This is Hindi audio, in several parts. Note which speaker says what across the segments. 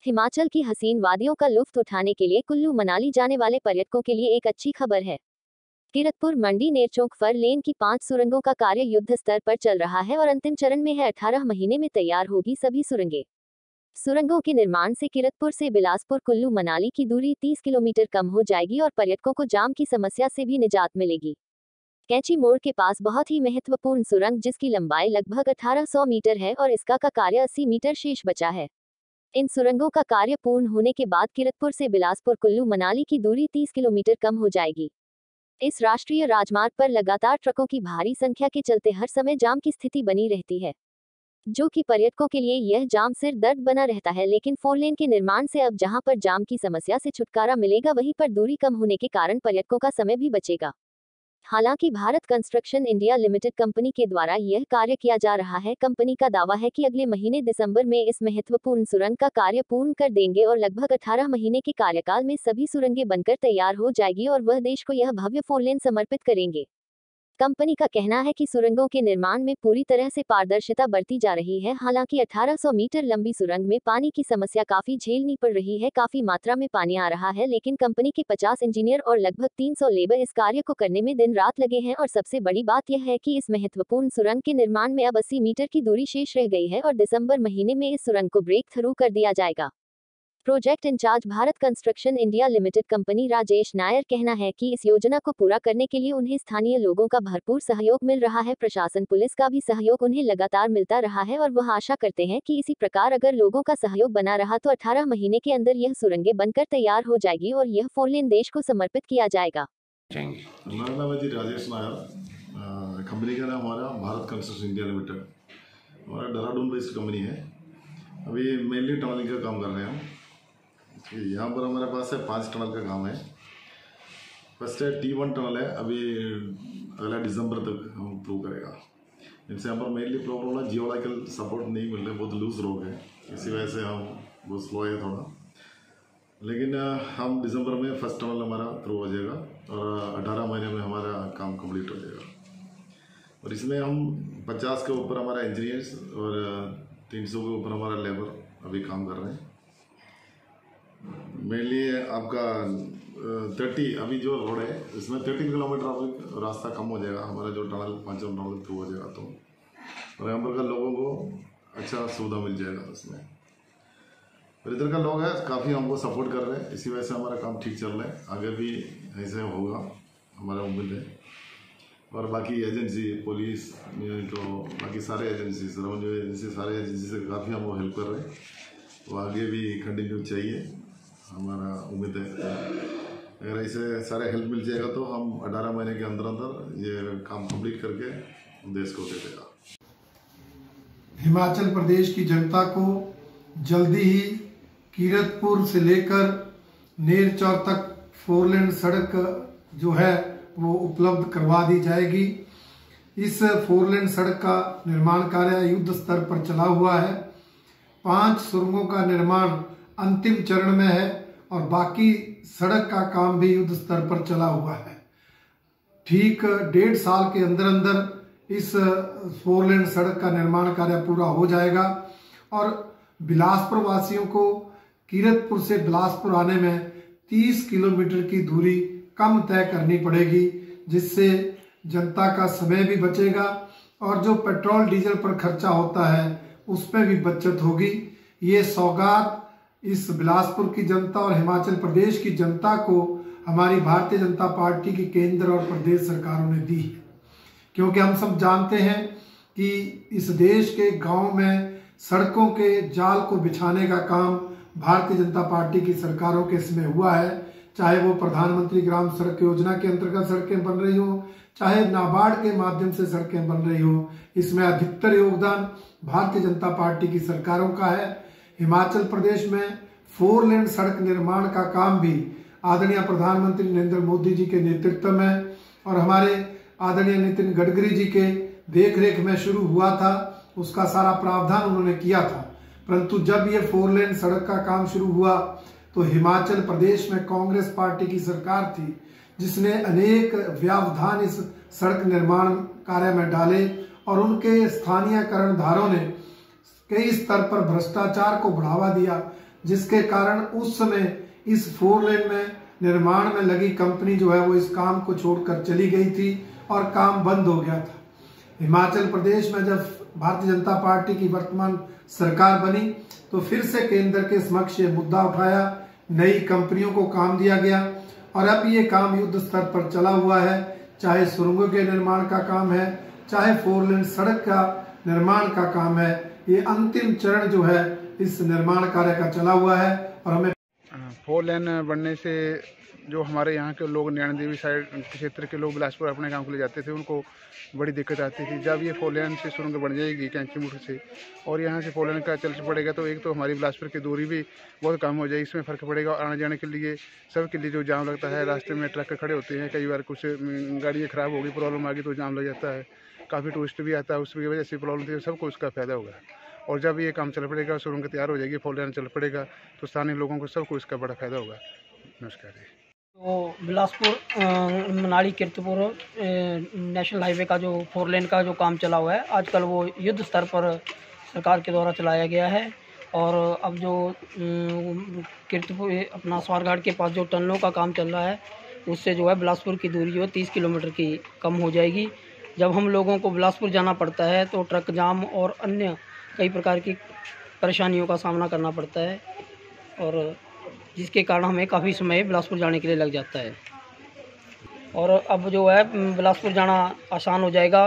Speaker 1: हिमाचल की हसीन वादियों का लुत्फ उठाने के लिए कुल्लू मनाली जाने वाले पर्यटकों के लिए एक अच्छी खबर है। कीरतपुर मंडी नेरचौक 4 लेन की 5 सुरंगों का कार्य युद्ध स्तर पर चल रहा है और अंतिम चरण में है। 18 महीने में तैयार होगी सभी सुरंगें। सुरंगों के निर्माण से कीरतपुर से बिलासपुर कुल्लू मनाली की दूरी 30 किलोमीटर कम हो जाएगी और पर्यटकों को जाम की समस्या से भी निजात मिलेगी। कैंची मोड़ के पास बहुत ही महत्वपूर्ण सुरंग जिसकी लंबाई लगभग 1800 मीटर है और इसका का कार्य 80 मीटर शेष बचा है। इन सुरंगों का कार्य पूर्ण होने के बाद कीरतपुर से बिलासपुर कुल्लू मनाली की दूरी 30 किलोमीटर कम हो जाएगी। इस राष्ट्रीय राजमार्ग पर लगातार ट्रकों की भारी संख्या के चलते हर समय जाम की स्थिति बनी रहती है, जो कि पर्यटकों के लिए यह जाम सिर दर्द बना रहता है। लेकिन 4 लेन के निर्माण से अब जहां पर जाम की समस्या से छुटकारा मिलेगा, वहीं पर दूरी कम होने के कारण पर्यटकों का समय भी बचेगा। हालांकि Bharat construction India limited company के द्वारा यह कार्य किया जा रहा है। कंपनी का दावा है कि अगले महीने दिसंबर में इस महत्वपूर्ण सुरंग का कार्य पूर्ण कर देंगे और लगभग 18 महीने के कार्यकाल में सभी सुरंगें बनकर तैयार हो जाएगी और वह देश को यह भव्य 4 लेन समर्पित करेंगे। कंपनी का कहना है कि सुरंगों के निर्माण में पूरी तरह से पारदर्शिता बरती जा रही है। हालांकि 1800 मीटर लंबी सुरंग में पानी की समस्या काफी झेलनी पड़ रही है। काफी मात्रा में पानी आ रहा है, लेकिन कंपनी के 50 इंजीनियर और लगभग 300 लेबर इस कार्य को करने में दिन रात लगे हैं। और सबसे बड़ी बात यह है कि इस महत्वपूर्ण सुरंग के निर्माण में अब 80 मीटर की दूरी शेष रह गई है और दिसंबर महीने में इस सुरंग को ब्रेक थ्रू कर दिया जाएगा। Project incharge Bharat construction India limited company Rajesh Nair कहना है कि इस योजना को पूरा करने के लिए उन्हें स्थानीय लोगों का भरपूर सहयोग मिल रहा है। प्रशासन पुलिस का भी सहयोग उन्हें लगातार मिलता रहा है और वह आशा करते हैं कि इसी प्रकार अगर लोगों का सहयोग बना रहा तो 18 महीने के अंदर यह सुरंगें बनकर तैयार हो जाएगी और यह 4 लेन देश को समर्पित किया जाएगा।
Speaker 2: हमारा नाम है जी राजेश नायर। कंपनी का नाम हमारा भारत कंस्ट्रक्शन इंडिया लिमिटेड, हमारा देहरादून बेस्ड कंपनी है। अभी मेनली टनलिंग का काम कर रहे हैं हम। यहाँ पर हमारे पास है 5 टनल का काम है। फर्स्ट है T1 टनल है, अभी अगला दिसंबर तक हम प्रूव करेगा। इनसे यहाँ पर मेनली प्रॉब्लम है जियोलॉजिकल सपोर्ट नहीं मिल रहा, बहुत लूज रोड है, इसी वजह से हम बहुत स्लो है थोड़ा। लेकिन हम दिसंबर में फर्स्ट टनल हमारा प्रूव हो जाएगा और 18 महीने में हमारा काम कंप्लीट हो जाएगा। और इसमें हम 50 के ऊपर हमारा इंजीनियर्स और 300 के ऊपर हमारा लेबर अभी काम कर रहे हैं। मेनली आपका 30 अभी जो रोड है इसमें 30 किलोमीटर अभी रास्ता कम हो जाएगा हमारा, जो टनल 5 टनल थ्रू हो जाएगा तो। और यहाँ पर का लोगों को अच्छा सुविधा मिल जाएगा उसमें। और इधर का लोग है काफ़ी हमको सपोर्ट कर रहे हैं, इसी वजह से हमारा काम ठीक चल रहा है। आगे भी ऐसे होगा हमारा उम्मीद है। और बाकी एजेंसी पुलिस तो बाकी सारे एजेंसी रेवेन्यू एजेंसी सारे एजेंसी से काफ़ी हमको हेल्प कर रहे हैं, तो आगे भी कंटिन्यू चाहिए हमारा उम्मीद है। अगर ऐसे सारे हेल्प मिल जाएगा तो हम 18 महीने के अंदर अंदर ये काम कंप्लीट करके देश को दे देगा।
Speaker 3: हिमाचल प्रदेश की जनता को जल्दी ही कीरतपुर से लेकर नेरचौक तक 4 लेन सड़क जो है वो उपलब्ध करवा दी जाएगी। इस 4 लेन सड़क का निर्माण कार्य युद्ध स्तर पर चला हुआ है। 5 सुरंगों का निर्माण अंतिम चरण में है और बाकी सड़क का काम भी युद्ध स्तर पर चला हुआ है। ठीक 1.5 साल के अंदर अंदर इस 4 लेन सड़क का निर्माण कार्य पूरा हो जाएगा और बिलासपुर वासियों को कीरतपुर से बिलासपुर आने में 30 किलोमीटर की दूरी कम तय करनी पड़ेगी, जिससे जनता का समय भी बचेगा और जो पेट्रोल डीजल पर खर्चा होता है उस पर भी बचत होगी। ये सौगात इस बिलासपुर की जनता और हिमाचल प्रदेश की जनता को हमारी भारतीय जनता पार्टी की केंद्र और प्रदेश सरकारों ने दी है, क्योंकि हम सब जानते हैं कि इस देश के गांव में सड़कों के जाल को बिछाने का काम भारतीय जनता पार्टी की सरकारों के इसमें हुआ है। चाहे वो प्रधानमंत्री ग्राम सड़क योजना के अंतर्गत सड़कें बन रही हो, चाहे नाबार्ड के माध्यम से सड़कें बन रही हो, इसमें अधिकतर योगदान भारतीय जनता पार्टी की सरकारों का है। हिमाचल प्रदेश में 4 लेन सड़क निर्माण का काम भी आदरणीय प्रधानमंत्री नरेंद्र मोदी जी के नेतृत्व में और हमारे आदरणीय नितिन गडकरी जी के देखरेख में शुरू हुआ था। उसका सारा प्रावधान उन्होंने किया था, परंतु जब ये 4 लेन सड़क का काम शुरू हुआ तो हिमाचल प्रदेश में कांग्रेस पार्टी की सरकार थी, जिसने अनेक व्यवधान इस सड़क निर्माण कार्य में डाले और उनके स्थानीय कर्णधारों ने कई स्तर पर भ्रष्टाचार को बढ़ावा दिया, जिसके कारण उस समय इस 4 लेन में निर्माण में लगी कंपनी जो है वो इस काम को छोड़कर चली गई थी और काम बंद हो गया था। हिमाचल प्रदेश में जब भारतीय जनता पार्टी की वर्तमान सरकार बनी तो फिर से केंद्र के समक्ष ये मुद्दा उठाया, नई कंपनियों को काम दिया गया और अब ये काम युद्ध स्तर पर चला हुआ है। चाहे सुरंगों के निर्माण का काम है, चाहे 4 लेन सड़क का निर्माण का काम है, ये अंतिम चरण जो है इस निर्माण कार्य का चला हुआ है। और हमें
Speaker 4: 4 लेन बनने से जो हमारे यहाँ के लोग नैना देवी साइड क्षेत्र के लोग बिलासपुर अपने काम के लिए जाते थे, उनको बड़ी दिक्कत आती थी। जब ये 4 लेन से सुरंग बन जाएगी कैंची मुठ से और यहाँ से 4 लेन का चल पड़ेगा तो एक तो हमारी बिलासपुर की दूरी भी बहुत कम हो जाएगी, इसमें फ़र्क पड़ेगा। और आने जाने के लिए सबके लिए जो जाम लगता है, रास्ते में ट्रक खड़े होते हैं, कई बार कुछ गाड़ियाँ ख़राब होगी, प्रॉब्लम आ गई तो जाम लग जाता है, काफ़ी टूरिस्ट भी आता है, उसकी वजह से प्रॉब्लम थी, सबको उसका फ़ायदा होगा। और जब ये काम चल पड़ेगा, सुरंग तैयार हो जाएगी, 4 लेन चल पड़ेगा तो स्थानीय लोगों को सबको इसका बड़ा फ़ायदा होगा। नमस्कार।
Speaker 5: तो बिलासपुर मनाली कीरतपुर नेशनल हाईवे का जो 4 लेन का जो काम चला हुआ है, आजकल वो युद्ध स्तर पर सरकार के द्वारा चलाया गया है। और अब जो कीरतपुर अपना स्वारघाट के पास जो टनलों का काम चल रहा है, उससे जो है बिलासपुर की दूरी जो है 30 किलोमीटर की कम हो जाएगी। जब हम लोगों को बिलासपुर जाना पड़ता है तो ट्रक जाम और अन्य कई प्रकार की परेशानियों का सामना करना पड़ता है और जिसके कारण हमें काफ़ी समय बिलासपुर जाने के लिए लग जाता है। और अब जो है बिलासपुर जाना आसान हो जाएगा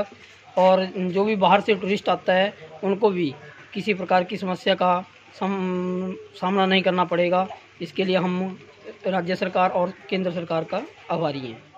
Speaker 5: और जो भी बाहर से टूरिस्ट आता है उनको भी किसी प्रकार की समस्या का सामना नहीं करना पड़ेगा। इसके लिए हम राज्य सरकार और केंद्र सरकार का आभारी हैं।